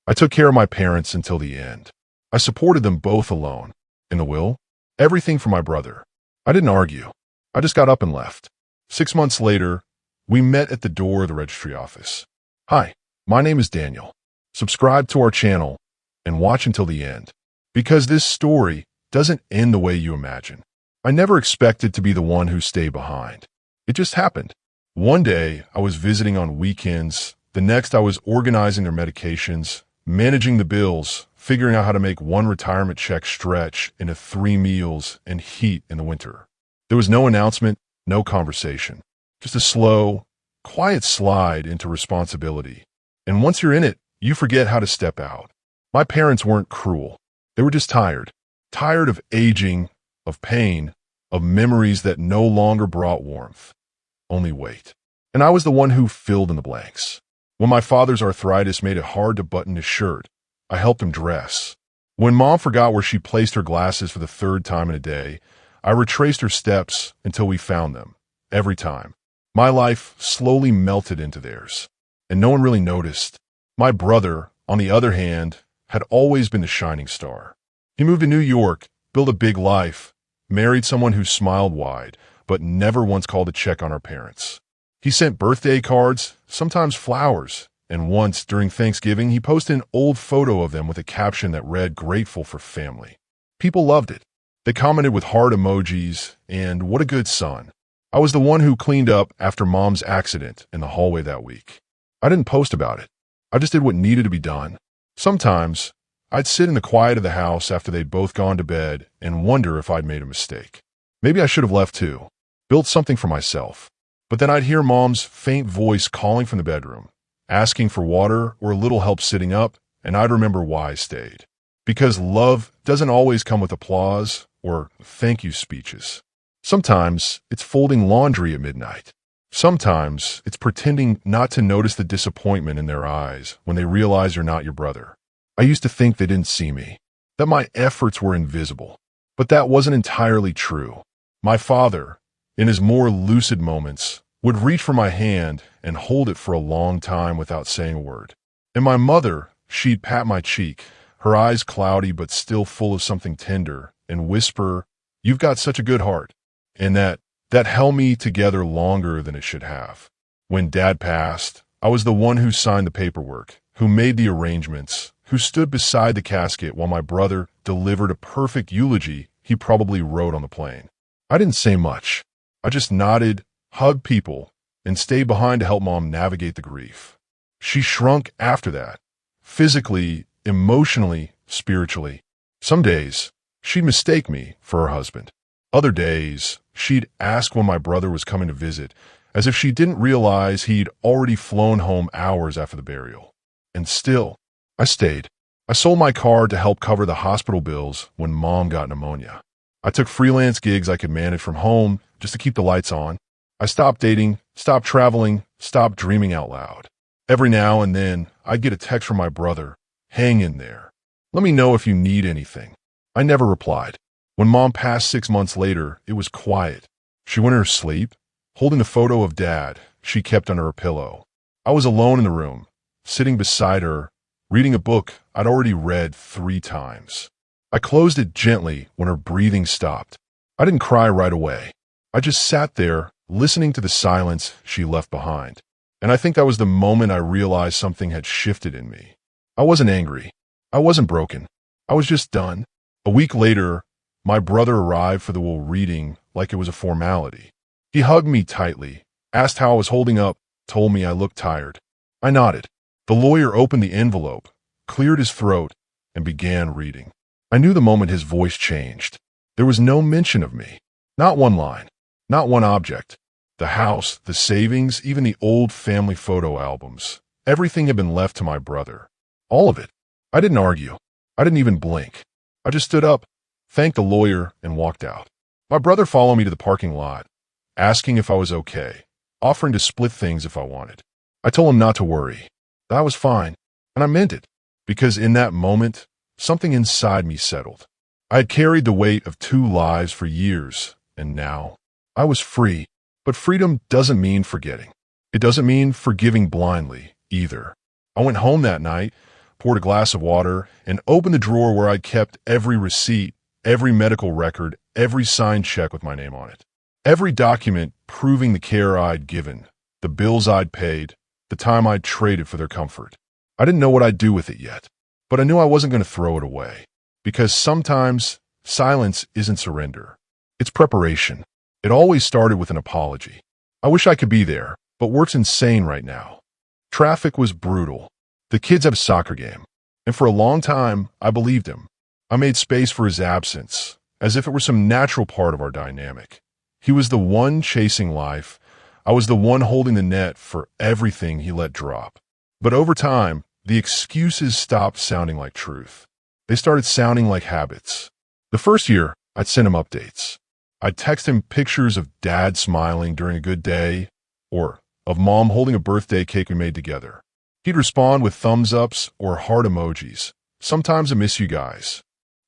I took care of my parents until the end. I supported them both alone. In the will, everything for my brother. I didn't argue. I just got up and left. 6 months later, we met at the door of the registry office. Hi, my name is Daniel. Subscribe to our channel and watch until the end, because this story doesn't end the way you imagine. I never expected to be the one who stayed behind. It just happened. One day, I was visiting on weekends. The next, I was organizing their medications, managing the bills, figuring out how to make one retirement check stretch into 3 meals and heat in the winter. There was no announcement, no conversation. Just a slow, quiet slide into responsibility. And once you're in it, you forget how to step out. My parents weren't cruel. They were just tired. Tired of aging, of pain, of memories that no longer brought warmth, only weight. And I was the one who filled in the blanks. When my father's arthritis made it hard to button his shirt, I helped him dress. When Mom forgot where she placed her glasses for the 3rd time in a day, I retraced her steps until we found them. Every time. My life slowly melted into theirs, and no one really noticed. My brother, on the other hand, had always been the shining star. He moved to New York, built a big life, married someone who smiled wide, but never once called to check on our parents. He sent birthday cards, sometimes flowers, and once, during Thanksgiving, he posted an old photo of them with a caption that read, "Grateful for family." People loved it. They commented with heart emojis, and "What a good son." I was the one who cleaned up after Mom's accident in the hallway that week. I didn't post about it. I just did what needed to be done. Sometimes, I'd sit in the quiet of the house after they'd both gone to bed and wonder if I'd made a mistake. Maybe I should have left too, built something for myself. But then I'd hear Mom's faint voice calling from the bedroom, asking for water or a little help sitting up, and I'd remember why I stayed. Because love doesn't always come with applause or thank you speeches. Sometimes it's folding laundry at midnight. Sometimes it's pretending not to notice the disappointment in their eyes when they realize you're not your brother. I used to think they didn't see me, that my efforts were invisible. But that wasn't entirely true. My father, in his more lucid moments, would reach for my hand and hold it for a long time without saying a word. And my mother, she'd pat my cheek, her eyes cloudy but still full of something tender, and whisper, "You've got such a good heart." And that held me together longer than it should have. When Dad passed, I was the one who signed the paperwork, who made the arrangements, who stood beside the casket while my brother delivered a perfect eulogy he probably wrote on the plane. I didn't say much. I just nodded, hugged people, and stayed behind to help Mom navigate the grief. She shrunk after that, physically, emotionally, spiritually. Some days, she'd mistake me for her husband. Other days, she'd ask when my brother was coming to visit, as if she didn't realize he'd already flown home hours after the burial. And still, I stayed. I sold my car to help cover the hospital bills when Mom got pneumonia. I took freelance gigs I could manage from home just to keep the lights on. I stopped dating, stopped traveling, stopped dreaming out loud. Every now and then, I'd get a text from my brother, "Hang in there. Let me know if you need anything." I never replied. When Mom passed 6 months later, it was quiet. She went in her sleep, holding a photo of Dad she kept under her pillow. I was alone in the room, sitting beside her, reading a book I'd already read 3 times. I closed it gently when her breathing stopped. I didn't cry right away. I just sat there, listening to the silence she left behind. And I think that was the moment I realized something had shifted in me. I wasn't angry. I wasn't broken. I was just done. A week later, my brother arrived for the will reading like it was a formality. He hugged me tightly, asked how I was holding up, told me I looked tired. I nodded. The lawyer opened the envelope, cleared his throat, and began reading. I knew the moment his voice changed. There was no mention of me. Not one line. Not one object. The house, the savings, even the old family photo albums. Everything had been left to my brother. All of it. I didn't argue. I didn't even blink. I just stood up, thanked the lawyer, and walked out. My brother followed me to the parking lot, asking if I was okay, offering to split things if I wanted. I told him not to worry. That I was fine, and I meant it, because in that moment, something inside me settled. I had carried the weight of 2 lives for years, and now I was free. But freedom doesn't mean forgetting. It doesn't mean forgiving blindly, either. I went home that night, poured a glass of water, and opened the drawer where I'd kept every receipt, every medical record, every signed check with my name on it. Every document proving the care I'd given, the bills I'd paid, the time I'd traded for their comfort. I didn't know what I'd do with it yet, but I knew I wasn't going to throw it away. Because sometimes silence isn't surrender. It's preparation. It always started with an apology. I wish I could be there, but work's insane right now. Traffic was brutal. The kids have a soccer game. And for a long time, I believed him. I made space for his absence, as if it were some natural part of our dynamic. He was the one chasing life. I was the one holding the net for everything he let drop. But over time, the excuses stopped sounding like truth. They started sounding like habits. The first year, I'd send him updates. I'd text him pictures of dad smiling during a good day, or of mom holding a birthday cake we made together. He'd respond with thumbs ups or heart emojis. Sometimes I miss you guys.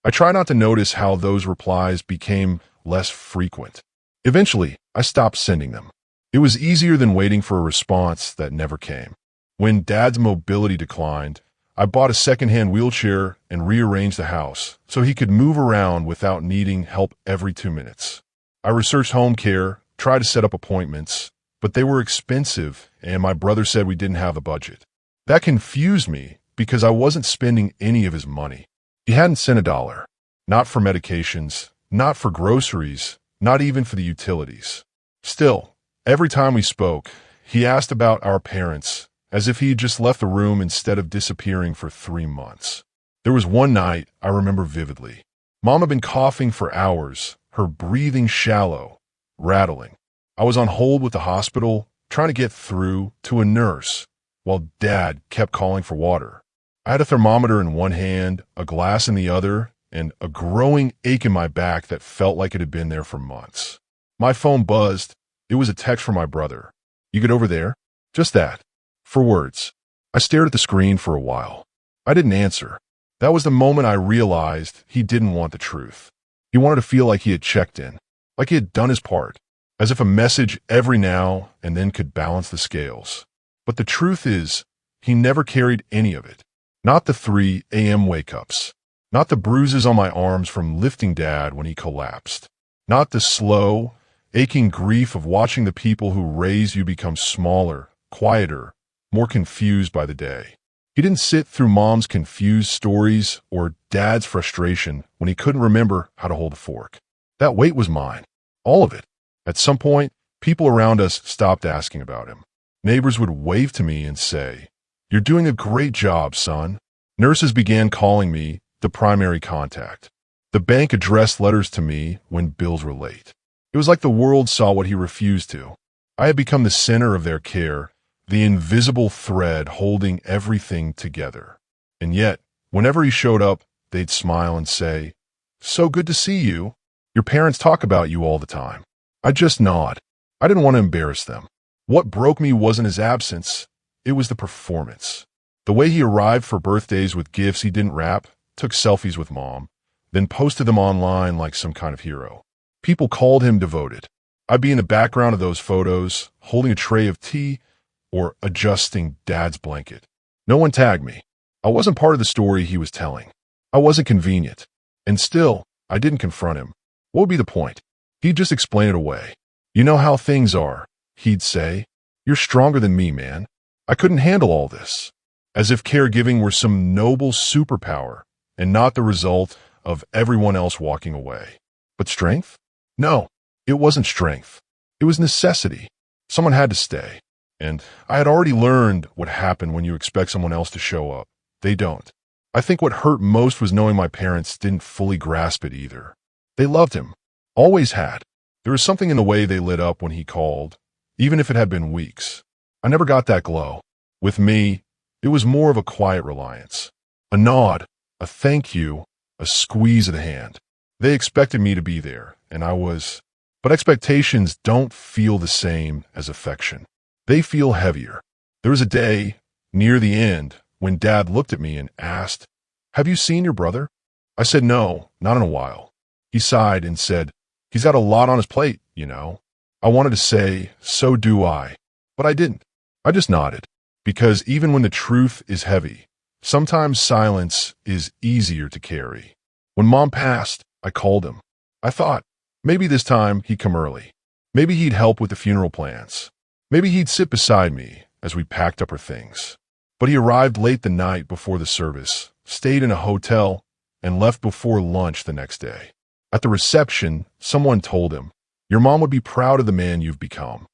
I try not to notice how those replies became less frequent. Eventually, I stopped sending them. It was easier than waiting for a response that never came. When dad's mobility declined, I bought a secondhand wheelchair and rearranged the house so he could move around without needing help every 2 minutes. I researched home care, tried to set up appointments, but they were expensive and my brother said we didn't have the budget. That confused me because I wasn't spending any of his money. He hadn't sent $1, not for medications, not for groceries, not even for the utilities. Still, every time we spoke, he asked about our parents, as if he had just left the room instead of disappearing for 3 months. There was one night I remember vividly. Mom had been coughing for hours, her breathing shallow, rattling. I was on hold with the hospital, trying to get through to a nurse, while Dad kept calling for water. I had a thermometer in one hand, a glass in the other, and a growing ache in my back that felt like it had been there for months. My phone buzzed. It was a text from my brother. "You get over there?" Just that. 4 words. I stared at the screen for a while. I didn't answer. That was the moment I realized he didn't want the truth. He wanted to feel like he had checked in, like he had done his part, as if a message every now and then could balance the scales. But the truth is, he never carried any of it. Not the 3 a.m. wake-ups. Not the bruises on my arms from lifting Dad when he collapsed. Not the slow, aching grief of watching the people who raise you become smaller, quieter, more confused by the day. He didn't sit through Mom's confused stories or Dad's frustration when he couldn't remember how to hold a fork. That weight was mine. All of it. At some point, people around us stopped asking about him. Neighbors would wave to me and say, "You're doing a great job, son." Nurses began calling me the primary contact. The bank addressed letters to me when bills were late. It was like the world saw what he refused to. I had become the center of their care, the invisible thread holding everything together. And yet, whenever he showed up, they'd smile and say, "So good to see you. Your parents talk about you all the time." I'd just nod. I didn't want to embarrass them. What broke me wasn't his absence, it was the performance. The way he arrived for birthdays with gifts he didn't wrap, took selfies with Mom, then posted them online like some kind of hero. People called him devoted. I'd be in the background of those photos, holding a tray of tea or adjusting Dad's blanket. No one tagged me. I wasn't part of the story he was telling. I wasn't convenient. And still, I didn't confront him. What would be the point? He'd just explain it away. "You know how things are," he'd say. "You're stronger than me, man. I couldn't handle all this." As if caregiving were some noble superpower and not the result of everyone else walking away. But strength? No, it wasn't strength. It was necessity. Someone had to stay. And I had already learned what happened when you expect someone else to show up. They don't. I think what hurt most was knowing my parents didn't fully grasp it either. They loved him. Always had. There was something in the way they lit up when he called, even if it had been weeks. I never got that glow. With me, it was more of a quiet reliance. A nod, a thank you, a squeeze of the hand. They expected me to be there, and I was. But expectations don't feel the same as affection. They feel heavier. There was a day, near the end, when Dad looked at me and asked, "Have you seen your brother?" I said no, not in a while. He sighed and said, "He's got a lot on his plate, you know." I wanted to say, "So do I," but I didn't. I just nodded, because even when the truth is heavy, Sometimes silence is easier to carry. When Mom passed, I called him. I thought, maybe this time he'd come early. Maybe he'd help with the funeral plans. Maybe he'd sit beside me as we packed up her things. But he arrived late the night before the service, stayed in a hotel, and left before lunch the next day. At the reception, someone told him, "Your mom would be proud of the man you've become."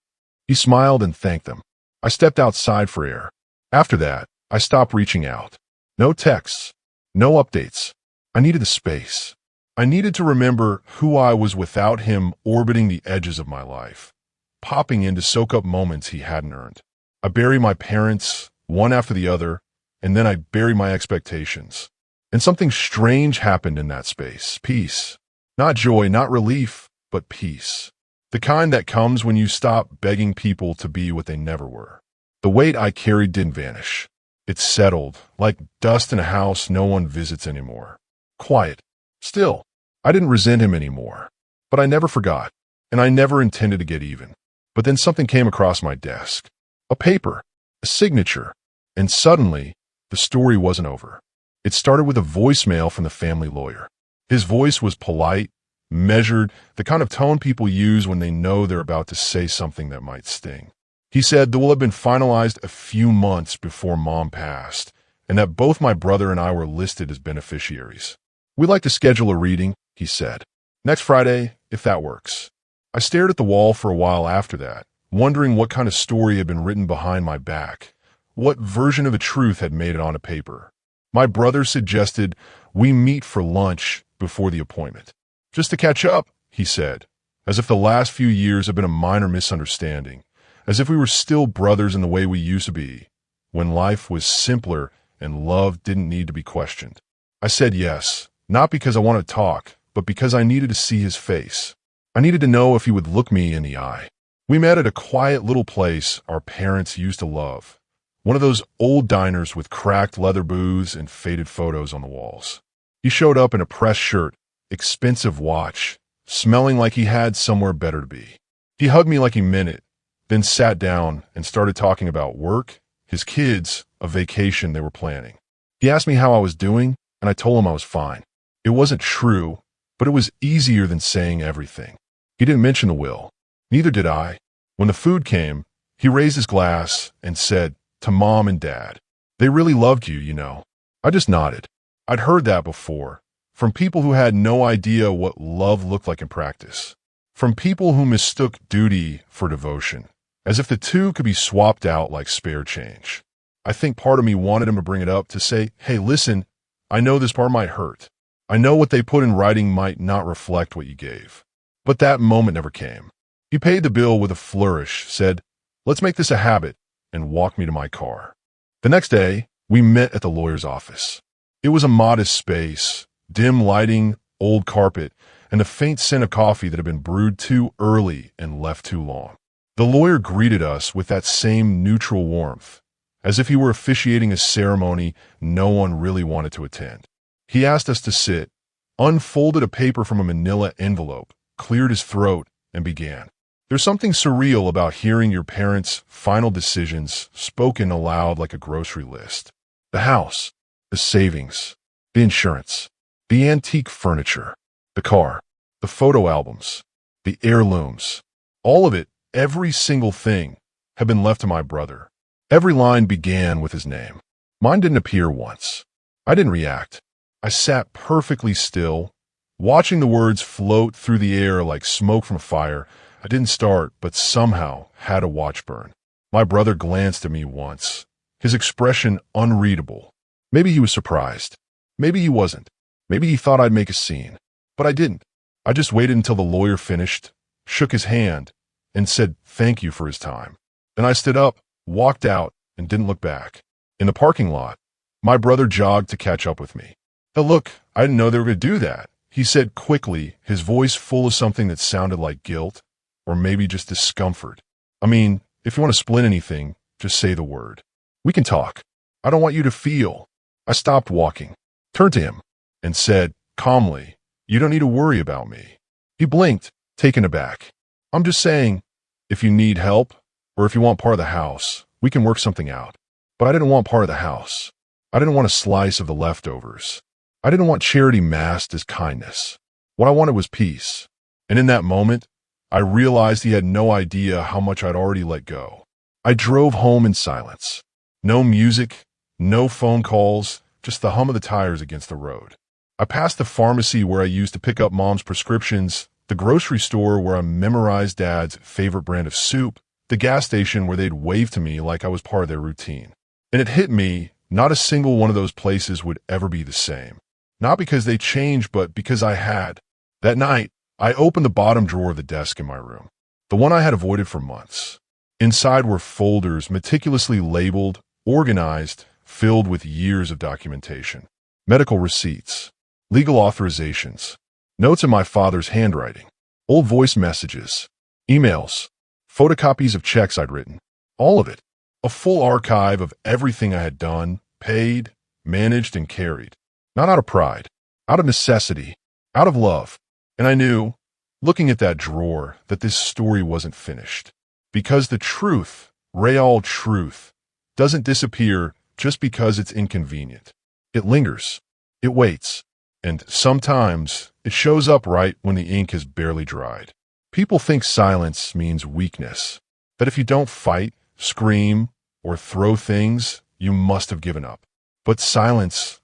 He smiled and thanked them. I stepped outside for air. After that, I stopped reaching out. No texts, no updates. I needed the space. I needed to remember who I was without him orbiting the edges of my life, popping in to soak up moments he hadn't earned. I bury my parents, one after the other, and then I bury my expectations. And something strange happened in that space. Peace. Not joy, not relief, but peace. The kind that comes when you stop begging people to be what they never were. The weight I carried didn't vanish. It settled, like dust in a house no one visits anymore. Quiet. Still, I didn't resent him anymore. But I never forgot, and I never intended to get even. But then something came across my desk. A paper, a signature, and suddenly, the story wasn't over. It started with a voicemail from the family lawyer. His voice was polite, measured, the kind of tone people use when they know they're about to say something that might sting. He said the will had been finalized a few months before Mom passed, and that both my brother and I were listed as beneficiaries. "We'd like to schedule a reading," he said. "Next Friday, if that works." I stared at the wall for a while after that, wondering what kind of story had been written behind my back, what version of the truth had made it onto paper. My brother suggested we meet for lunch before the appointment. "Just to catch up," he said, as if the last few years had been a minor misunderstanding, as if we were still brothers in the way we used to be, when life was simpler and love didn't need to be questioned. I said yes, not because I wanted to talk, but because I needed to see his face. I needed to know if he would look me in the eye. We met at a quiet little place our parents used to love. One of those old diners with cracked leather booths and faded photos on the walls. He showed up in a pressed shirt, expensive watch, smelling like he had somewhere better to be. He hugged me like he meant it, then sat down and started talking about work, his kids, a vacation they were planning. He asked me how I was doing, and I told him I was fine. It wasn't true, but it was easier than saying everything. He didn't mention the will. Neither did I. When the food came, he raised his glass and said, "To Mom and Dad. They really loved you, you know." I just nodded. I'd heard that before, from people who had no idea what love looked like in practice, from people who mistook duty for devotion, as if the two could be swapped out like spare change. I think part of me wanted him to bring it up to say, "Hey, listen, I know this part might hurt. I know what they put in writing might not reflect what you gave." But that moment never came. He paid the bill with a flourish, said, "Let's make this a habit," and walked me to my car. The next day, we met at the lawyer's office. It was a modest space, dim lighting, old carpet, and a faint scent of coffee that had been brewed too early and left too long. The lawyer greeted us with that same neutral warmth, as if he were officiating a ceremony no one really wanted to attend. He asked us to sit, unfolded a paper from a manila envelope, cleared his throat, and began. There's something surreal about hearing your parents' final decisions spoken aloud like a grocery list. The house, the savings, the insurance, the antique furniture, the car, the photo albums, the heirlooms. All of it, every single thing, had been left to my brother. Every line began with his name. Mine didn't appear once. I didn't react. I sat perfectly still, watching the words float through the air like smoke from a fire. I didn't start, but somehow had a watch burn. My brother glanced at me once, his expression unreadable. Maybe he was surprised. Maybe he wasn't. Maybe he thought I'd make a scene. But I didn't. I just waited until the lawyer finished, shook his hand, and said thank you for his time. Then I stood up, walked out, and didn't look back. In the parking lot, my brother jogged to catch up with me. "Hey, look, I didn't know they were going to do that," he said quickly, his voice full of something that sounded like guilt, or maybe just discomfort. "I mean, if you want to split anything, just say the word. We can talk. I don't want you to feel." I stopped walking, turned to him, and said calmly, "You don't need to worry about me." He blinked, taken aback. "I'm just saying, if you need help, or if you want part of the house, we can work something out." But I didn't want part of the house. I didn't want a slice of the leftovers. I didn't want charity masked as kindness. What I wanted was peace. And in that moment, I realized he had no idea how much I'd already let go. I drove home in silence. No music, no phone calls, just the hum of the tires against the road. I passed the pharmacy where I used to pick up Mom's prescriptions, the grocery store where I memorized Dad's favorite brand of soup, the gas station where they'd wave to me like I was part of their routine. And it hit me, not a single one of those places would ever be the same. Not because they changed, but because I had. That night, I opened the bottom drawer of the desk in my room, the one I had avoided for months. Inside were folders meticulously labeled, organized, filled with years of documentation, medical receipts, legal authorizations, notes in my father's handwriting, old voice messages, emails, photocopies of checks I'd written, all of it, a full archive of everything I had done, paid, managed, and carried. Not out of pride, out of necessity, out of love. And I knew, looking at that drawer, that this story wasn't finished. Because the truth, real truth, doesn't disappear just because it's inconvenient. It lingers. It waits. And sometimes it shows up right when the ink has barely dried. People think silence means weakness. That if you don't fight, scream, or throw things, you must have given up. But silence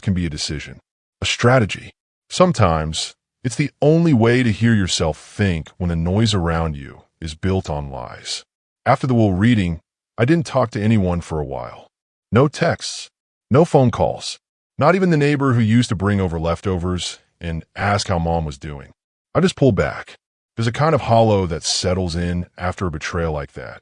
can be a decision, a strategy. Sometimes it's the only way to hear yourself think when the noise around you is built on lies. After the will reading, I didn't talk to anyone for a while. No texts, no phone calls, not even the neighbor who used to bring over leftovers and ask how Mom was doing. I just pulled back. There's a kind of hollow that settles in after a betrayal like that.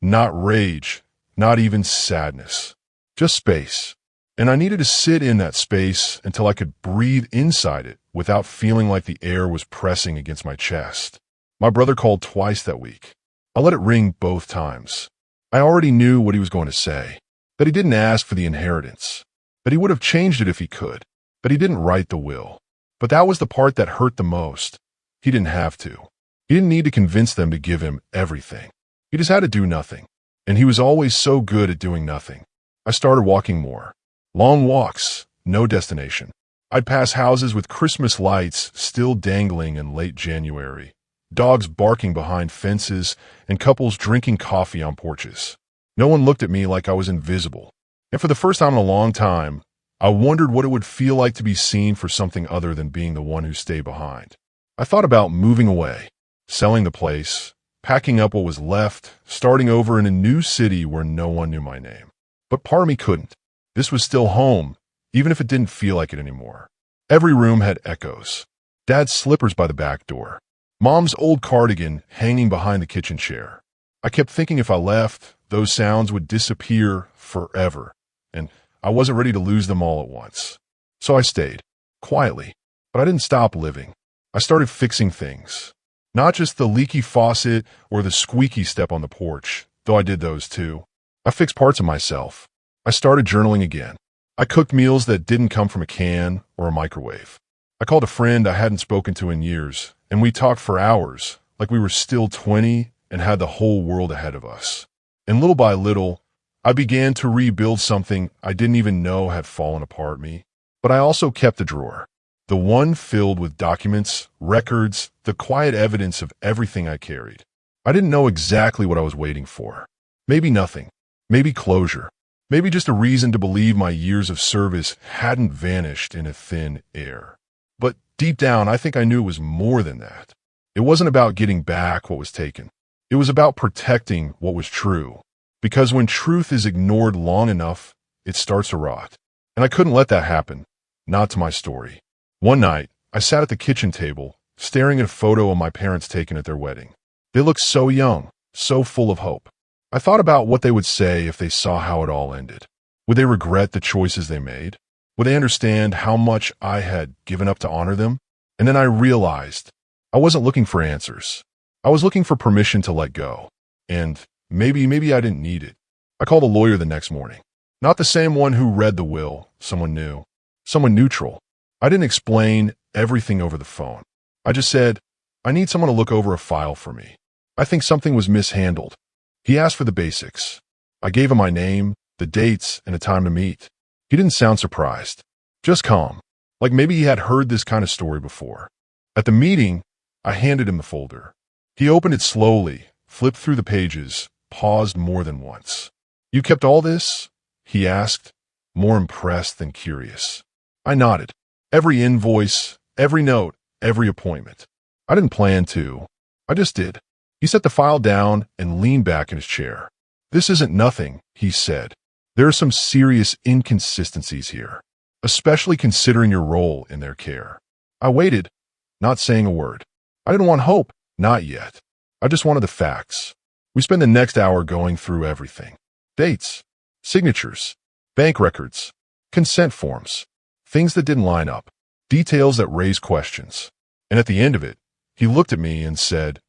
Not rage, not even sadness, just space. And I needed to sit in that space until I could breathe inside it without feeling like the air was pressing against my chest. My brother called twice that week. I let it ring both times. I already knew what he was going to say, that he didn't ask for the inheritance, that he would have changed it if he could, that he didn't write the will. But that was the part that hurt the most. He didn't have to. He didn't need to convince them to give him everything. He just had to do nothing. And he was always so good at doing nothing. I started walking more. Long walks, no destination. I'd pass houses with Christmas lights still dangling in late January, dogs barking behind fences, and couples drinking coffee on porches. No one looked at me like I was invisible. And for the first time in a long time, I wondered what it would feel like to be seen for something other than being the one who stayed behind. I thought about moving away, selling the place, packing up what was left, starting over in a new city where no one knew my name. But part of me couldn't. This was still home, even if it didn't feel like it anymore. Every room had echoes. Dad's slippers by the back door. Mom's old cardigan hanging behind the kitchen chair. I kept thinking if I left, those sounds would disappear forever, and I wasn't ready to lose them all at once. So I stayed, quietly, but I didn't stop living. I started fixing things. Not just the leaky faucet or the squeaky step on the porch, though I did those too. I fixed parts of myself. I started journaling again. I cooked meals that didn't come from a can or a microwave. I called a friend I hadn't spoken to in years, and we talked for hours, like we were still 20 and had the whole world ahead of us. And little by little, I began to rebuild something I didn't even know had fallen apart me. But I also kept the drawer, the one filled with documents, records, the quiet evidence of everything I carried. I didn't know exactly what I was waiting for. Maybe nothing. Maybe closure. Maybe just a reason to believe my years of service hadn't vanished in a thin air. But deep down, I think I knew it was more than that. It wasn't about getting back what was taken. It was about protecting what was true. Because when truth is ignored long enough, it starts to rot. And I couldn't let that happen. Not to my story. One night, I sat at the kitchen table, staring at a photo of my parents taken at their wedding. They looked so young, so full of hope. I thought about what they would say if they saw how it all ended. Would they regret the choices they made? Would they understand how much I had given up to honor them? And then I realized I wasn't looking for answers. I was looking for permission to let go. And maybe I didn't need it. I called a lawyer the next morning. Not the same one who read the will, someone new. Someone neutral. I didn't explain everything over the phone. I just said, I need someone to look over a file for me. I think something was mishandled. He asked for the basics. I gave him my name, the dates, and a time to meet. He didn't sound surprised, just calm, like maybe he had heard this kind of story before. At the meeting, I handed him the folder. He opened it slowly, flipped through the pages, paused more than once. "You kept all this?" he asked, more impressed than curious. I nodded. Every invoice, every note, every appointment. I didn't plan to. I just did. He set the file down and leaned back in his chair. "This isn't nothing," he said. "There are some serious inconsistencies here, especially considering your role in their care." I waited, not saying a word. I didn't want hope, not yet. I just wanted the facts. We spent the next hour going through everything. Dates, signatures, bank records, consent forms, things that didn't line up, details that raised questions. And at the end of it, he looked at me and said,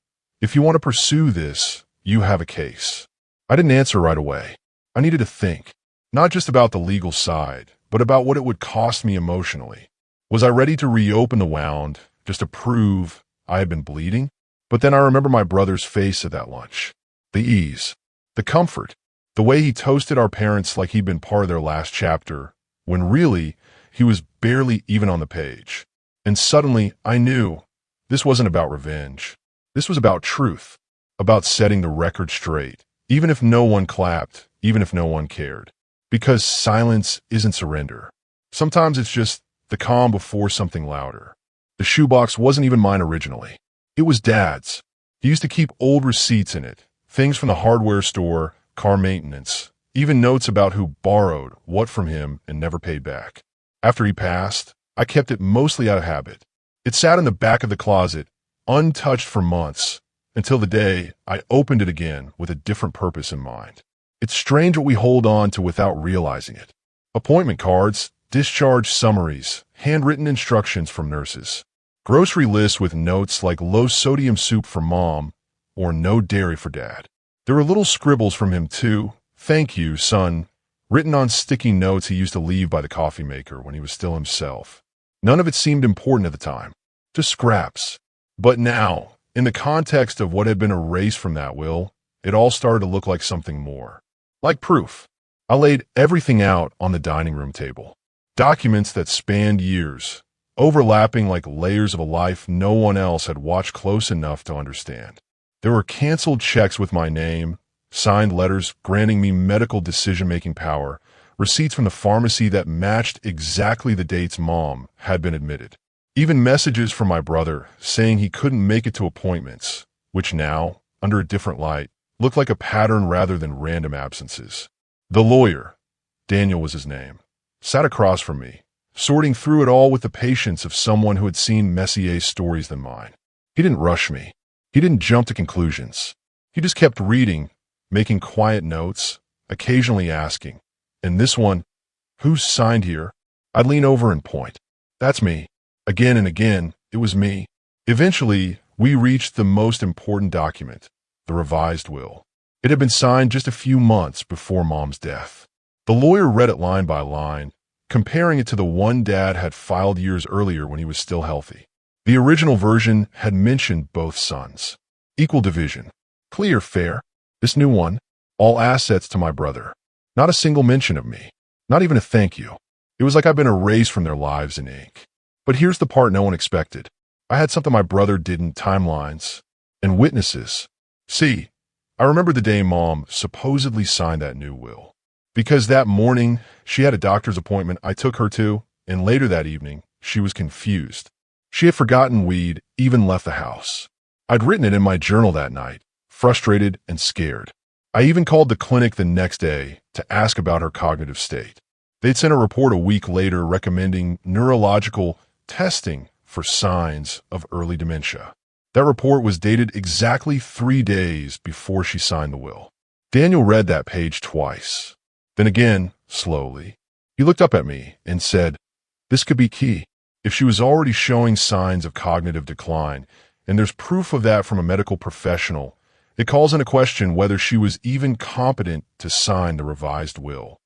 "If you want to pursue this, you have a case." I didn't answer right away. I needed to think, not just about the legal side, but about what it would cost me emotionally. Was I ready to reopen the wound, just to prove I had been bleeding? But then I remember my brother's face at that lunch. The ease, the comfort, the way he toasted our parents like he'd been part of their last chapter, when really, he was barely even on the page. And suddenly, I knew this wasn't about revenge. This was about truth, about setting the record straight, even if no one clapped, even if no one cared. Because silence isn't surrender. Sometimes it's just the calm before something louder. The shoebox wasn't even mine originally. It was Dad's. He used to keep old receipts in it, things from the hardware store, car maintenance, even notes about who borrowed what from him and never paid back. After he passed, I kept it mostly out of habit. It sat in the back of the closet, untouched for months, until the day I opened it again with a different purpose in mind. It's strange what we hold on to without realizing it. Appointment cards, discharge summaries, handwritten instructions from nurses, grocery lists with notes like low-sodium soup for Mom or no dairy for Dad. There were little scribbles from him too, "Thank you, son," written on sticky notes he used to leave by the coffee maker when he was still himself. None of it seemed important at the time, just scraps. But now, in the context of what had been erased from that will, it all started to look like something more. Like proof. I laid everything out on the dining room table. Documents that spanned years, overlapping like layers of a life no one else had watched close enough to understand. There were canceled checks with my name, signed letters granting me medical decision-making power, receipts from the pharmacy that matched exactly the dates Mom had been admitted. Even messages from my brother saying he couldn't make it to appointments, which now, under a different light, looked like a pattern rather than random absences. The lawyer, Daniel was his name, sat across from me, sorting through it all with the patience of someone who had seen messier stories than mine. He didn't rush me. He didn't jump to conclusions. He just kept reading, making quiet notes, occasionally asking, "And this one, who's signed here?" I'd lean over and point. "That's me." Again and again, it was me. Eventually, we reached the most important document, the revised will. It had been signed just a few months before Mom's death. The lawyer read it line by line, comparing it to the one Dad had filed years earlier when he was still healthy. The original version had mentioned both sons. Equal division. Clear, fair. This new one, all assets to my brother. Not a single mention of me. Not even a thank you. It was like I'd been erased from their lives in ink. But here's the part no one expected. I had something my brother didn't: timelines and witnesses. See, I remember the day Mom supposedly signed that new will. Because that morning, she had a doctor's appointment I took her to, and later that evening, she was confused. She had forgotten we'd even left the house. I'd written it in my journal that night, frustrated and scared. I even called the clinic the next day to ask about her cognitive state. They'd sent a report a week later recommending neurological testing for signs of early dementia. That report was dated exactly 3 days before she signed the will. Daniel read that page twice. Then again, slowly, he looked up at me and said, "This could be key. If she was already showing signs of cognitive decline, and there's proof of that from a medical professional, it calls into question whether she was even competent to sign the revised will."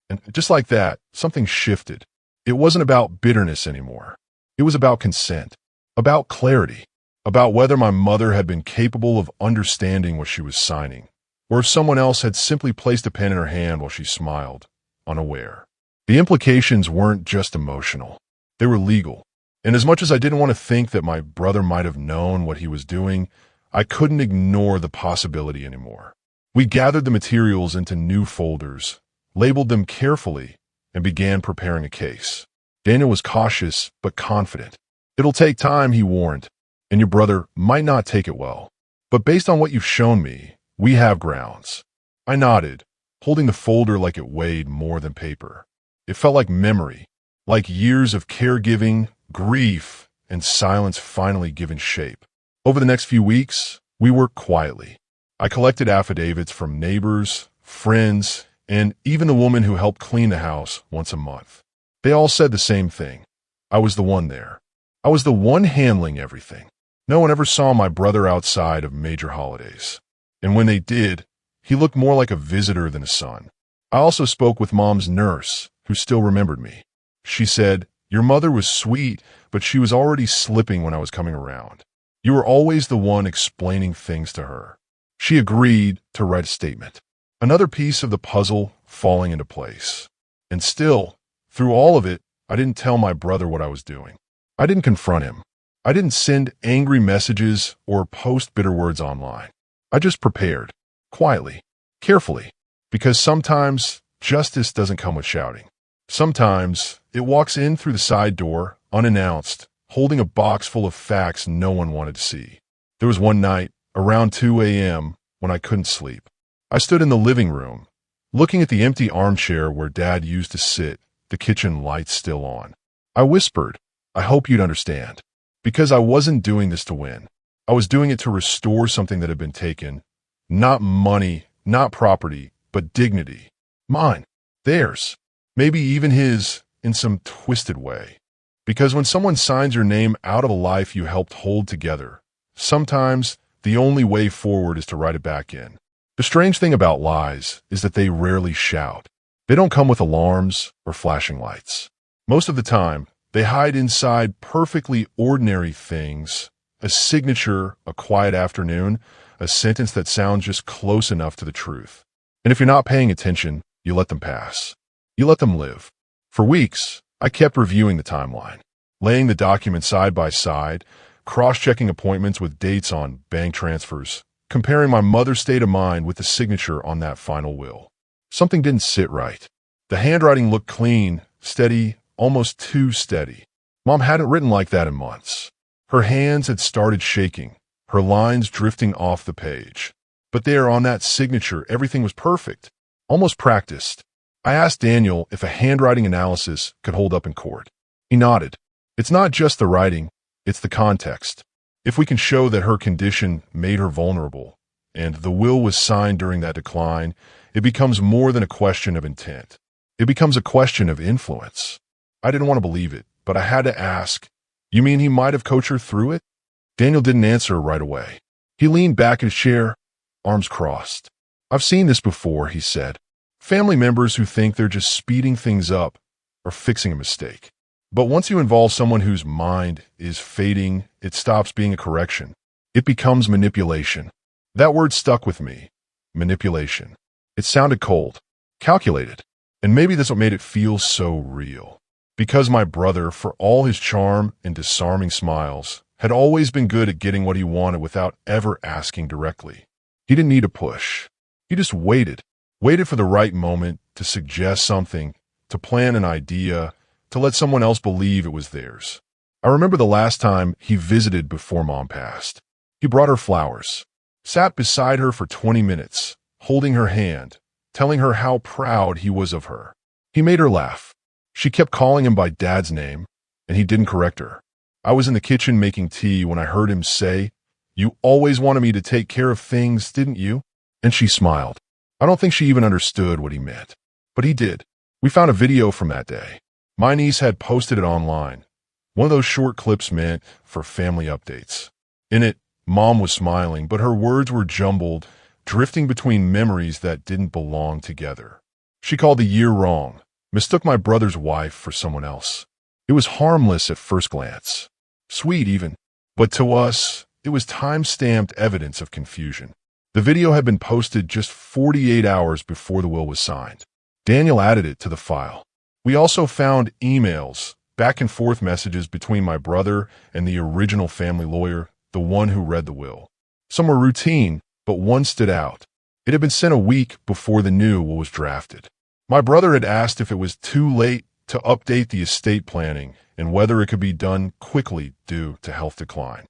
And just like that, something shifted. It wasn't about bitterness anymore. It was about consent, about clarity, about whether my mother had been capable of understanding what she was signing, or if someone else had simply placed a pen in her hand while she smiled, unaware. The implications weren't just emotional. They were legal. And as much as I didn't want to think that my brother might have known what he was doing, I couldn't ignore the possibility anymore. We gathered the materials into new folders, labeled them carefully, and began preparing a case. Daniel was cautious but confident. "It'll take time," he warned, "and your brother might not take it well. But based on what you've shown me, we have grounds." I nodded, holding the folder like it weighed more than paper. It felt like memory, like years of caregiving, grief, and silence finally given shape. Over the next few weeks, we worked quietly. I collected affidavits from neighbors, friends, and even the woman who helped clean the house once a month. They all said the same thing. I was the one there. I was the one handling everything. No one ever saw my brother outside of major holidays. And when they did, he looked more like a visitor than a son. I also spoke with Mom's nurse, who still remembered me. She said, "Your mother was sweet, but she was already slipping when I was coming around. You were always the one explaining things to her." She agreed to write a statement. Another piece of the puzzle falling into place. And still, through all of it, I didn't tell my brother what I was doing. I didn't confront him. I didn't send angry messages or post bitter words online. I just prepared, quietly, carefully, because sometimes justice doesn't come with shouting. Sometimes it walks in through the side door, unannounced, holding a box full of facts no one wanted to see. There was one night, around 2 a.m., when I couldn't sleep. I stood in the living room, looking at the empty armchair where Dad used to sit, the kitchen lights still on. I whispered, "I hope you'd understand." Because I wasn't doing this to win. I was doing it to restore something that had been taken. Not money, not property, but dignity. Mine. Theirs. Maybe even his, in some twisted way. Because when someone signs your name out of a life you helped hold together, sometimes the only way forward is to write it back in. The strange thing about lies is that they rarely shout. They don't come with alarms or flashing lights. Most of the time, they hide inside perfectly ordinary things, a signature, a quiet afternoon, a sentence that sounds just close enough to the truth. And if you're not paying attention, you let them pass. You let them live. For weeks, I kept reviewing the timeline, laying the documents side by side, cross-checking appointments with dates on bank transfers, comparing my mother's state of mind with the signature on that final will. Something didn't sit right. The handwriting looked clean, steady, almost too steady. Mom hadn't written like that in months. Her hands had started shaking, her lines drifting off the page. But there on that signature, everything was perfect, almost practiced. I asked Daniel if a handwriting analysis could hold up in court. He nodded. "It's not just the writing, it's the context. If we can show that her condition made her vulnerable, and the will was signed during that decline, it becomes more than a question of intent. It becomes a question of influence." I didn't want to believe it, but I had to ask, "You mean he might have coached her through it?" Daniel didn't answer right away. He leaned back in his chair, arms crossed. "I've seen this before," he said. "Family members who think they're just speeding things up or fixing a mistake. But once you involve someone whose mind is fading, it stops being a correction. It becomes manipulation." That word stuck with me. Manipulation. It sounded cold, calculated, and maybe that's what made it feel so real. Because my brother, for all his charm and disarming smiles, had always been good at getting what he wanted without ever asking directly. He didn't need a push. He just waited for the right moment to suggest something, to plan an idea, to let someone else believe it was theirs. I remember the last time he visited before Mom passed. He brought her flowers, sat beside her for 20 minutes, holding her hand, telling her how proud he was of her. He made her laugh. She kept calling him by Dad's name, and he didn't correct her. I was in the kitchen making tea when I heard him say, "You always wanted me to take care of things, didn't you?" And she smiled. I don't think she even understood what he meant, but he did. We found a video from that day. My niece had posted it online, one of those short clips meant for family updates. In it, Mom was smiling, but her words were jumbled, drifting between memories that didn't belong together. She called the year wrong, mistook my brother's wife for someone else. It was harmless at first glance, sweet even, but to us, it was time-stamped evidence of confusion. The video had been posted just 48 hours before the will was signed. Daniel added it to the file. We also found emails, back and forth messages between my brother and the original family lawyer, the one who read the will. Some were routine, but one stood out. It had been sent a week before the new will was drafted. My brother had asked if it was too late to update the estate planning and whether it could be done quickly due to health decline.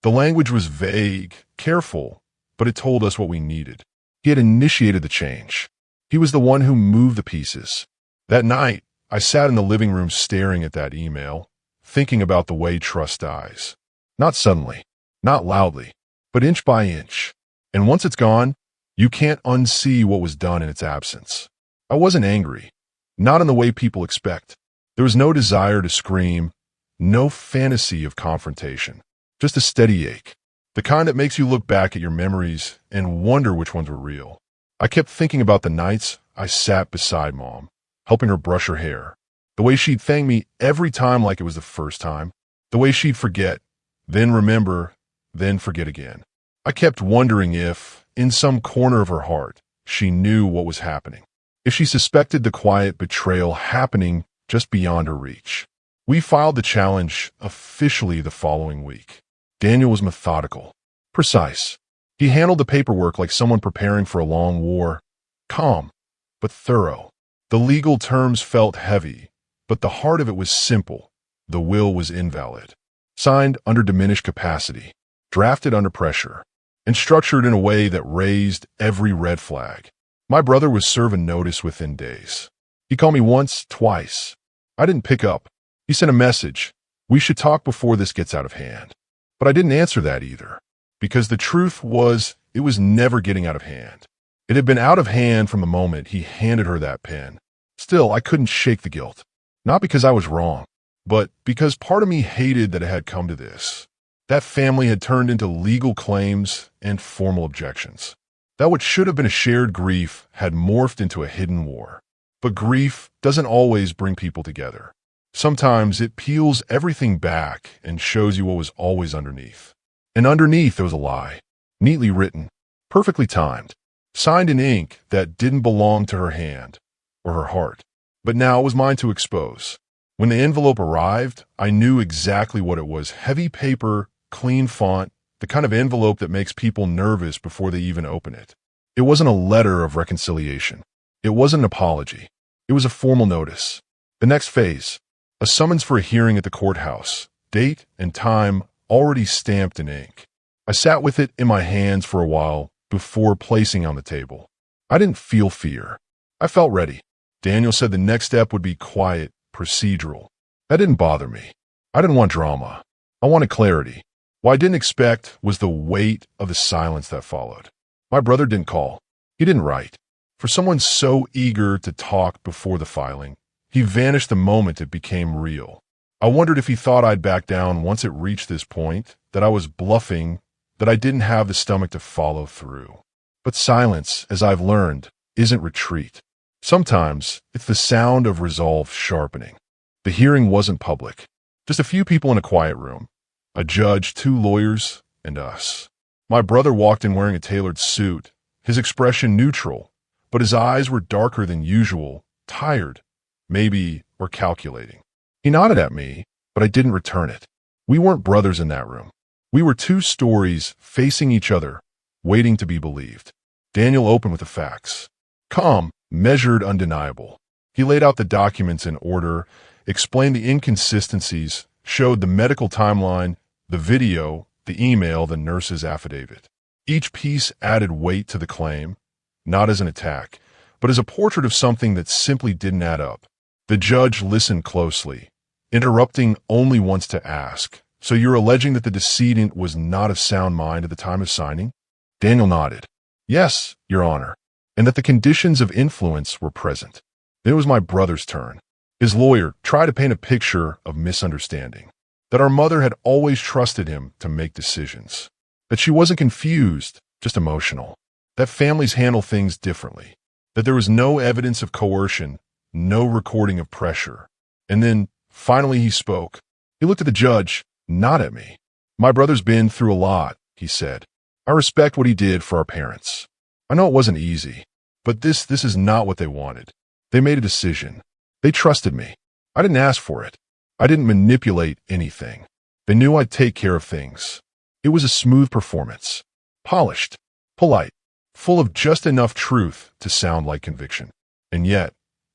The language was vague, careful, but it told us what we needed. He had initiated the change. He was the one who moved the pieces. That night, I sat in the living room staring at that email, thinking about the way trust dies. Not suddenly, not loudly, but inch by inch. And once it's gone, you can't unsee what was done in its absence. I wasn't angry, not in the way people expect. There was no desire to scream, no fantasy of confrontation, just a steady ache, the kind that makes you look back at your memories and wonder which ones were real. I kept thinking about the nights I sat beside Mom, helping her brush her hair, the way she'd thank me every time like it was the first time, the way she'd forget, then remember, then forget again. I kept wondering if, in some corner of her heart, she knew what was happening, if she suspected the quiet betrayal happening just beyond her reach. We filed the challenge officially the following week. Daniel was methodical, precise. He handled the paperwork like someone preparing for a long war, calm, but thorough. The legal terms felt heavy, but the heart of it was simple. The will was invalid. Signed under diminished capacity, drafted under pressure, and structured in a way that raised every red flag. My brother was serving notice within days. He called me once, twice. I didn't pick up. He sent a message. We should talk before this gets out of hand. But I didn't answer that either, because the truth was it was never getting out of hand. It had been out of hand from the moment he handed her that pen. Still, I couldn't shake the guilt. Not because I was wrong, but because part of me hated that it had come to this. That family had turned into legal claims and formal objections. That what should have been a shared grief had morphed into a hidden war. But grief doesn't always bring people together. Sometimes it peels everything back and shows you what was always underneath. And underneath there was a lie, neatly written, perfectly timed, signed in ink that didn't belong to her hand or her heart. But now it was mine to expose. When the envelope arrived, I knew exactly what it was. Heavy paper, clean font, the kind of envelope that makes people nervous before they even open it. It wasn't a letter of reconciliation. It wasn't an apology. It was a formal notice. The next phase, a summons for a hearing at the courthouse, date and time already stamped in ink. I sat with it in my hands for a while before placing it on the table. I didn't feel fear. I felt ready. Daniel said the next step would be quiet, procedural. That didn't bother me. I didn't want drama. I wanted clarity. What I didn't expect was the weight of the silence that followed. My brother didn't call. He didn't write. For someone so eager to talk before the filing, he vanished the moment it became real. I wondered if he thought I'd back down once it reached this point, that I was bluffing, that I didn't have the stomach to follow through. But silence, as I've learned, isn't retreat. Sometimes it's the sound of resolve sharpening. The hearing wasn't public. Just a few people in a quiet room. A judge, 2 lawyers, and us. My brother walked in wearing a tailored suit, his expression neutral, but his eyes were darker than usual, tired, maybe, or calculating. He nodded at me, but I didn't return it. We weren't brothers in that room. We were 2 stories facing each other, waiting to be believed. Daniel opened with the facts. Calm, measured, undeniable. He laid out the documents in order, explained the inconsistencies, showed the medical timeline, the video, the email, the nurse's affidavit. Each piece added weight to the claim, not as an attack, but as a portrait of something that simply didn't add up. The judge listened closely, interrupting only once to ask, "So you're alleging that the decedent was not of sound mind at the time of signing?" Daniel nodded. "Yes, Your Honor," and that the conditions of influence were present. Then it was my brother's turn. His lawyer tried to paint a picture of misunderstanding, that our mother had always trusted him to make decisions, that she wasn't confused, just emotional, that families handle things differently, that there was no evidence of coercion, no recording of pressure. And then, finally, he spoke. He looked at the judge, not at me. "My brother's been through a lot," he said. "I respect what he did for our parents. I know it wasn't easy, but this is not what they wanted. They made a decision. They trusted me. I didn't ask for it. I didn't manipulate anything. They knew I'd take care of things. It was a smooth performance. Polished, polite, full of just enough truth to sound like conviction. And yet,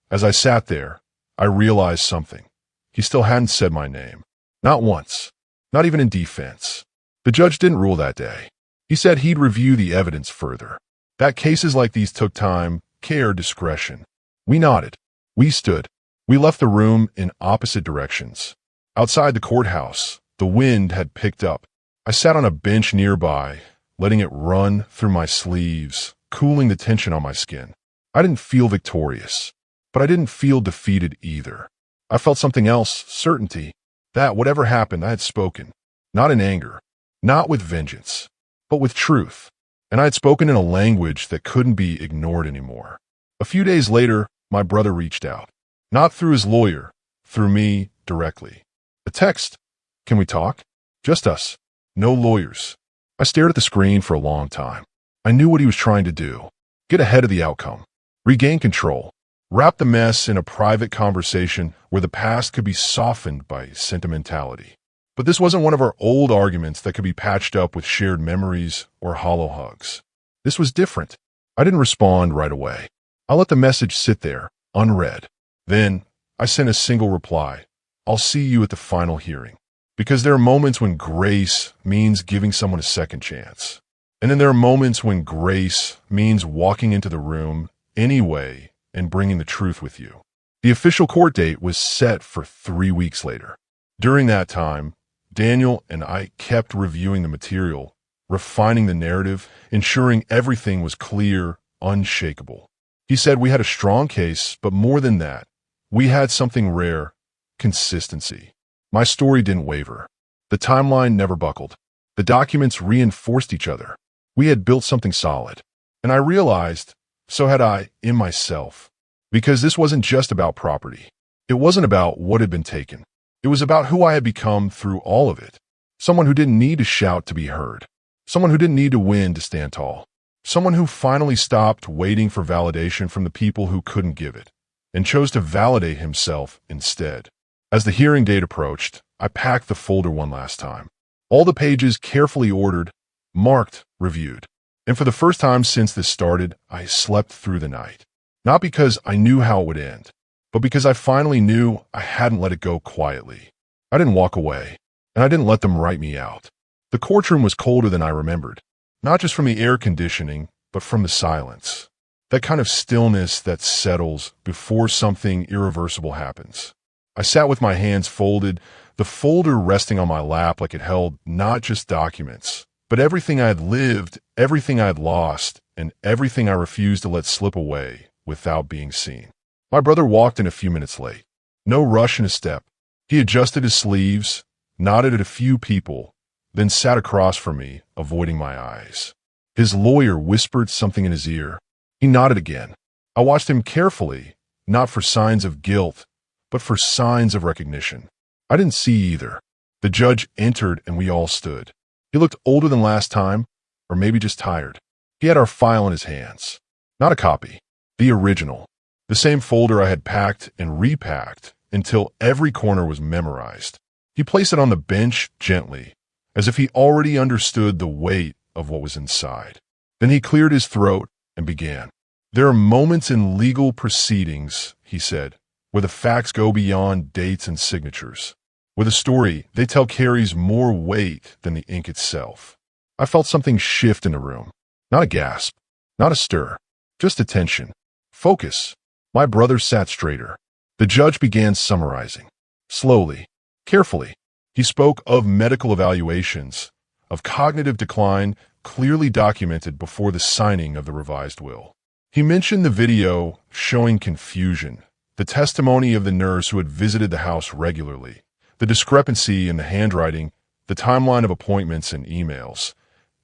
as I sat there, I realized something. He still hadn't said my name. Not once. Not even in defense. The judge didn't rule that day. He said he'd review the evidence further. That cases like these took time, care, discretion. We nodded. We stood. We left the room in opposite directions. Outside the courthouse, the wind had picked up. I sat on a bench nearby, letting it run through my sleeves, cooling the tension on my skin. I didn't feel victorious, but I didn't feel defeated either. I felt something else, certainty, that whatever happened, I had spoken. Not in anger, not with vengeance, but with truth. And I had spoken in a language that couldn't be ignored anymore. A few days later, my brother reached out. Not through his lawyer, through me directly. A text. Can we talk? Just us. No lawyers. I stared at the screen for a long time. I knew what he was trying to do. Get ahead of the outcome. Regain control. Wrap the mess in a private conversation where the past could be softened by sentimentality. But this wasn't one of our old arguments that could be patched up with shared memories or hollow hugs. This was different. I didn't respond right away. I let the message sit there, unread. Then, I sent a single reply. I'll see you at the final hearing. Because there are moments when grace means giving someone a second chance. And then there are moments when grace means walking into the room anyway and bringing the truth with you. The official court date was set for 3 weeks later. During that time, Daniel and I kept reviewing the material, refining the narrative, ensuring everything was clear, unshakable. He said we had a strong case, but more than that, we had something rare, consistency. My story didn't waver. The timeline never buckled. The documents reinforced each other. We had built something solid. And I realized, so had I, in myself. Because this wasn't just about property. It wasn't about what had been taken. It was about who I had become through all of it. Someone who didn't need to shout to be heard. Someone who didn't need to win to stand tall. Someone who finally stopped waiting for validation from the people who couldn't give it, and chose to validate himself instead. As the hearing date approached, I packed the folder one last time. All the pages carefully ordered, marked, reviewed. And for the first time since this started, I slept through the night. Not because I knew how it would end, but because I finally knew I hadn't let it go quietly. I didn't walk away, and I didn't let them write me out. The courtroom was colder than I remembered, not just from the air conditioning, but from the silence. That kind of stillness that settles before something irreversible happens. I sat with my hands folded, the folder resting on my lap like it held not just documents, but everything I had lived, everything I had lost, and everything I refused to let slip away without being seen. My brother walked in a few minutes late. No rush in his step. He adjusted his sleeves, nodded at a few people, then sat across from me, avoiding my eyes. His lawyer whispered something in his ear. He nodded again. I watched him carefully, not for signs of guilt, but for signs of recognition. I didn't see either. The judge entered and we all stood. He looked older than last time, or maybe just tired. He had our file in his hands. Not a copy. The original. The same folder I had packed and repacked until every corner was memorized. He placed it on the bench gently, as if he already understood the weight of what was inside. Then he cleared his throat and began. There are moments in legal proceedings, he said, where the facts go beyond dates and signatures, where the story they tell carries more weight than the ink itself. I felt something shift in the room. Not a gasp, not a stir, just attention, focus. My brother sat straighter. The judge began summarizing. Slowly, carefully, he spoke of medical evaluations, of cognitive decline clearly documented before the signing of the revised will. He mentioned the video showing confusion, the testimony of the nurse who had visited the house regularly, the discrepancy in the handwriting, the timeline of appointments and emails,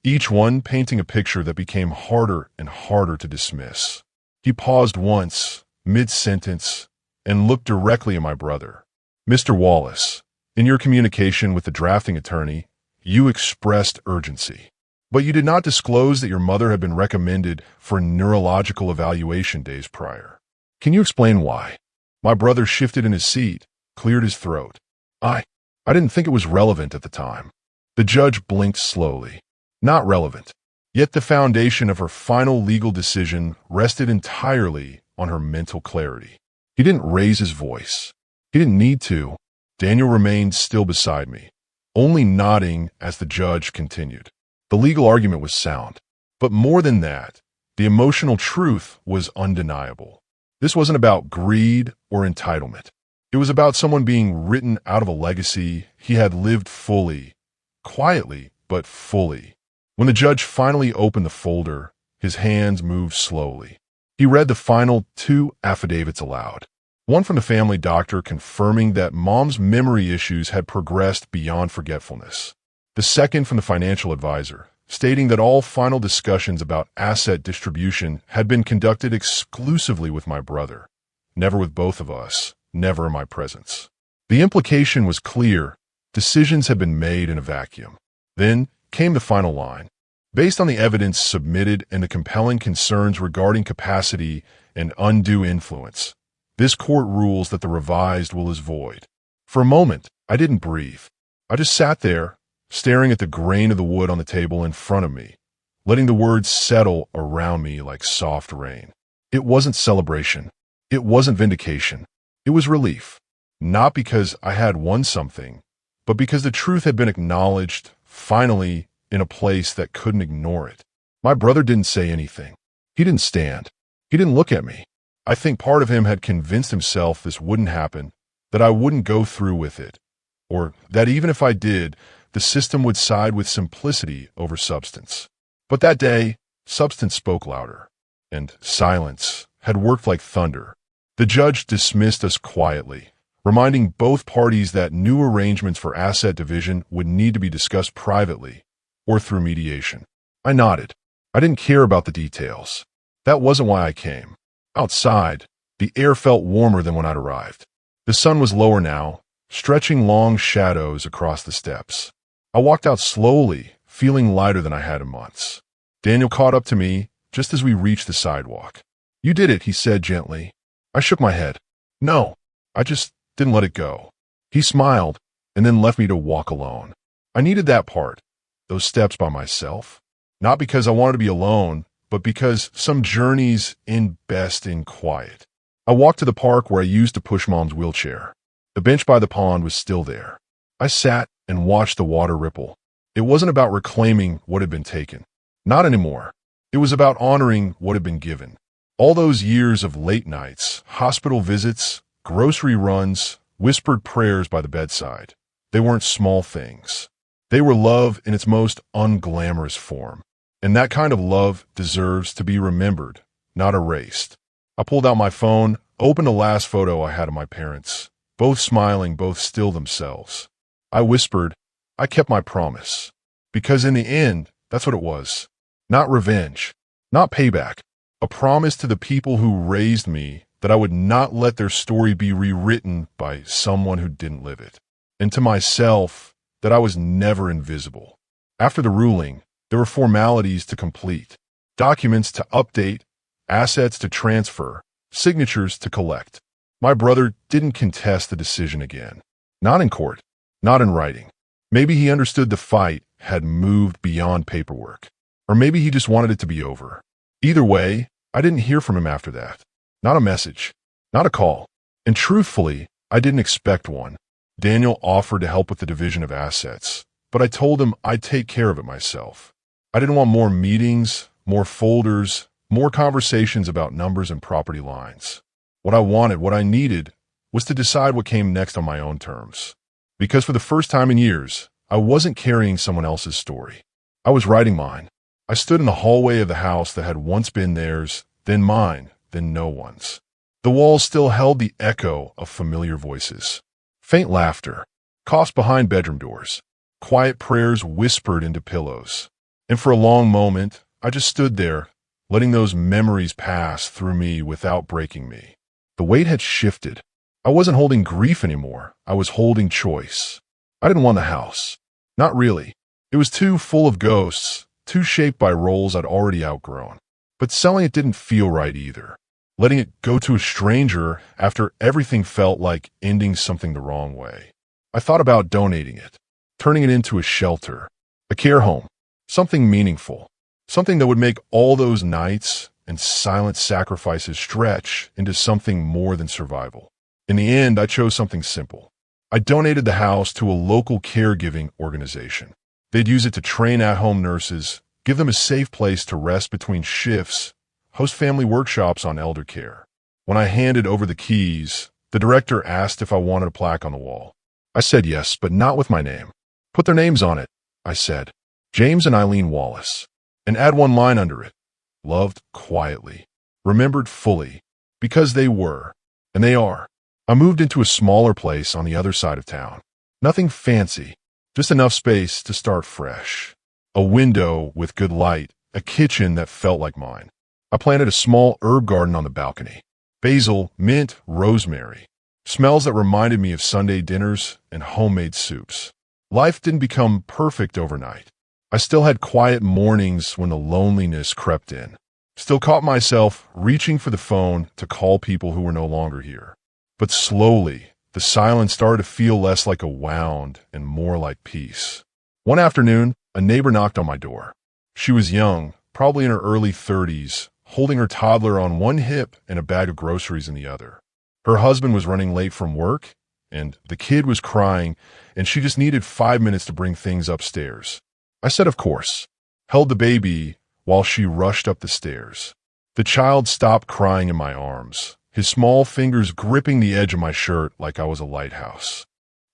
each one painting a picture that became harder and harder to dismiss. He paused once, mid-sentence, and looked directly at my brother. Mr. Wallace, in your communication with the drafting attorney, you expressed urgency. But you did not disclose that your mother had been recommended for neurological evaluation days prior. Can you explain why? My brother shifted in his seat, cleared his throat. I didn't think it was relevant at the time. The judge blinked slowly. Not relevant. Yet the foundation of her final legal decision rested entirely on her mental clarity. He didn't raise his voice. He didn't need to. Daniel remained still beside me, only nodding as the judge continued. The legal argument was sound. But more than that, the emotional truth was undeniable. This wasn't about greed or entitlement. It was about someone being written out of a legacy he had lived fully, quietly, but fully. When the judge finally opened the folder, his hands moved slowly. He read the final 2 affidavits aloud. One from the family doctor confirming that Mom's memory issues had progressed beyond forgetfulness. The second from the financial advisor, stating that all final discussions about asset distribution had been conducted exclusively with my brother, never with both of us, never in my presence. The implication was clear. Decisions had been made in a vacuum. Then came the final line. Based on the evidence submitted and the compelling concerns regarding capacity and undue influence, this court rules that the revised will is void. For a moment, I didn't breathe. I just sat there, staring at the grain of the wood on the table in front of me, letting the words settle around me like soft rain. It wasn't celebration. It wasn't vindication. It was relief. Not because I had won something, but because the truth had been acknowledged, finally, in a place that couldn't ignore it. My brother didn't say anything. He didn't stand. He didn't look at me. I think part of him had convinced himself this wouldn't happen, that I wouldn't go through with it, or that even if I did, the system would side with simplicity over substance. But that day, substance spoke louder, and silence had worked like thunder. The judge dismissed us quietly, reminding both parties that new arrangements for asset division would need to be discussed privately or through mediation. I nodded. I didn't care about the details. That wasn't why I came. Outside, the air felt warmer than when I'd arrived. The sun was lower now, stretching long shadows across the steps. I walked out slowly, feeling lighter than I had in months. Daniel caught up to me just as we reached the sidewalk. "You did it," he said gently. I shook my head. "No, I just didn't let it go." He smiled and then left me to walk alone. I needed that part, those steps by myself. Not because I wanted to be alone, but because some journeys end best in quiet. I walked to the park where I used to push Mom's wheelchair. The bench by the pond was still there. I sat and watched the water ripple. It wasn't about reclaiming what had been taken. Not anymore. It was about honoring what had been given. All those years of late nights, hospital visits, grocery runs, whispered prayers by the bedside. They weren't small things. They were love in its most unglamorous form. And that kind of love deserves to be remembered, not erased. I pulled out my phone, opened the last photo I had of my parents, both smiling, both still themselves. I whispered, I kept my promise. Because in the end, that's what it was. Not revenge, not payback. A promise to the people who raised me that I would not let their story be rewritten by someone who didn't live it. And to myself, that I was never invisible. After the ruling, there were formalities to complete, documents to update, assets to transfer, signatures to collect. My brother didn't contest the decision again. Not in court, not in writing. Maybe he understood the fight had moved beyond paperwork. Or maybe he just wanted it to be over. Either way, I didn't hear from him after that. Not a message, not a call. And truthfully, I didn't expect one. Daniel offered to help with the division of assets, but I told him I'd take care of it myself. I didn't want more meetings, more folders, more conversations about numbers and property lines. What I wanted, what I needed, was to decide what came next on my own terms. Because for the first time in years, I wasn't carrying someone else's story. I was writing mine. I stood in the hallway of the house that had once been theirs, then mine, then no one's. The walls still held the echo of familiar voices. Faint laughter, coughs behind bedroom doors, quiet prayers whispered into pillows. And for a long moment, I just stood there, letting those memories pass through me without breaking me. The weight had shifted. I wasn't holding grief anymore. I was holding choice. I didn't want the house. Not really. It was too full of ghosts, too shaped by roles I'd already outgrown. But selling it didn't feel right either. letting it go to a stranger after everything felt like ending something the wrong way. I thought about donating it, turning it into a shelter, a care home, something meaningful, something that would make all those nights and silent sacrifices stretch into something more than survival. In the end, I chose something simple. I donated the house to a local caregiving organization. They'd use it to train at-home nurses, give them a safe place to rest between shifts, host family workshops on elder care. When I handed over the keys, the director asked if I wanted a plaque on the wall. I said yes, but not with my name. Put their names on it, I said. James and Eileen Wallace. And add one line under it. Loved quietly. Remembered fully. Because they were. And they are. I moved into a smaller place on the other side of town. Nothing fancy. Just enough space to start fresh. A window with good light. A kitchen that felt like mine. I planted a small herb garden on the balcony. Basil, mint, rosemary. Smells that reminded me of Sunday dinners and homemade soups. Life didn't become perfect overnight. I still had quiet mornings when the loneliness crept in. Still caught myself reaching for the phone to call people who were no longer here. But slowly, the silence started to feel less like a wound and more like peace. One afternoon, a neighbor knocked on my door. She was young, probably in her early 30s, holding her toddler on one hip and a bag of groceries in the other. Her husband was running late from work, and the kid was crying, and she just needed 5 minutes to bring things upstairs. I said, of course, held the baby while she rushed up the stairs. The child stopped crying in my arms, his small fingers gripping the edge of my shirt like I was a lighthouse.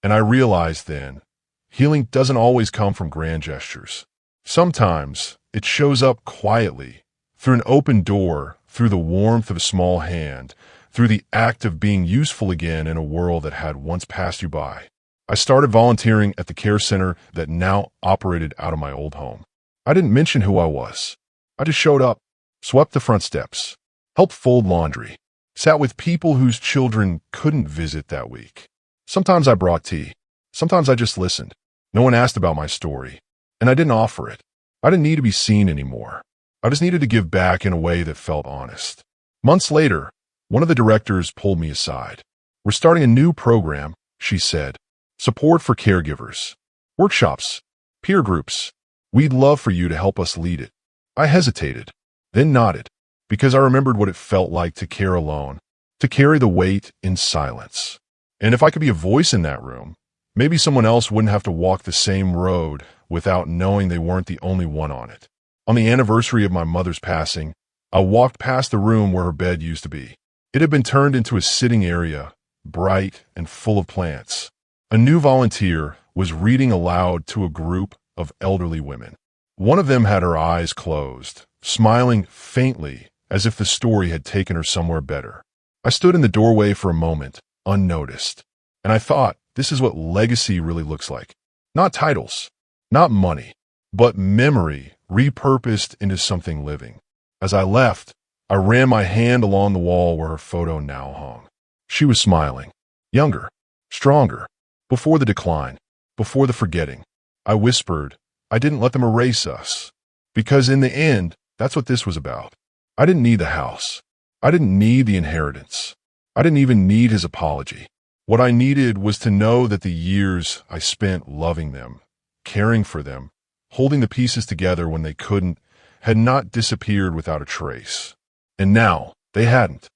And I realized then, healing doesn't always come from grand gestures. Sometimes it shows up quietly, through an open door, through the warmth of a small hand, through the act of being useful again in a world that had once passed you by. I started volunteering at the care center that now operated out of my old home. I didn't mention who I was. I just showed up, swept the front steps, helped fold laundry, sat with people whose children couldn't visit that week. Sometimes I brought tea. Sometimes I just listened. No one asked about my story, and I didn't offer it. I didn't need to be seen anymore. I just needed to give back in a way that felt honest. Months later, one of the directors pulled me aside. We're starting a new program, she said. Support for caregivers. Workshops. Peer groups. We'd love for you to help us lead it. I hesitated, then nodded, because I remembered what it felt like to care alone, to carry the weight in silence. And if I could be a voice in that room, maybe someone else wouldn't have to walk the same road without knowing they weren't the only one on it. On the anniversary of my mother's passing, I walked past the room where her bed used to be. It had been turned into a sitting area, bright and full of plants. A new volunteer was reading aloud to a group of elderly women. One of them had her eyes closed, smiling faintly as if the story had taken her somewhere better. I stood in the doorway for a moment, unnoticed, and I thought, this is what legacy really looks like. Not titles, not money, but memory repurposed into something living. As I left, I ran my hand along the wall where her photo now hung. She was smiling, younger, stronger, before the decline, before the forgetting. I whispered, I didn't let them erase us. Because in the end, that's what this was about. I didn't need the house. I didn't need the inheritance. I didn't even need his apology. What I needed was to know that the years I spent loving them, caring for them, holding the pieces together when they couldn't, had not disappeared without a trace. And now, they hadn't.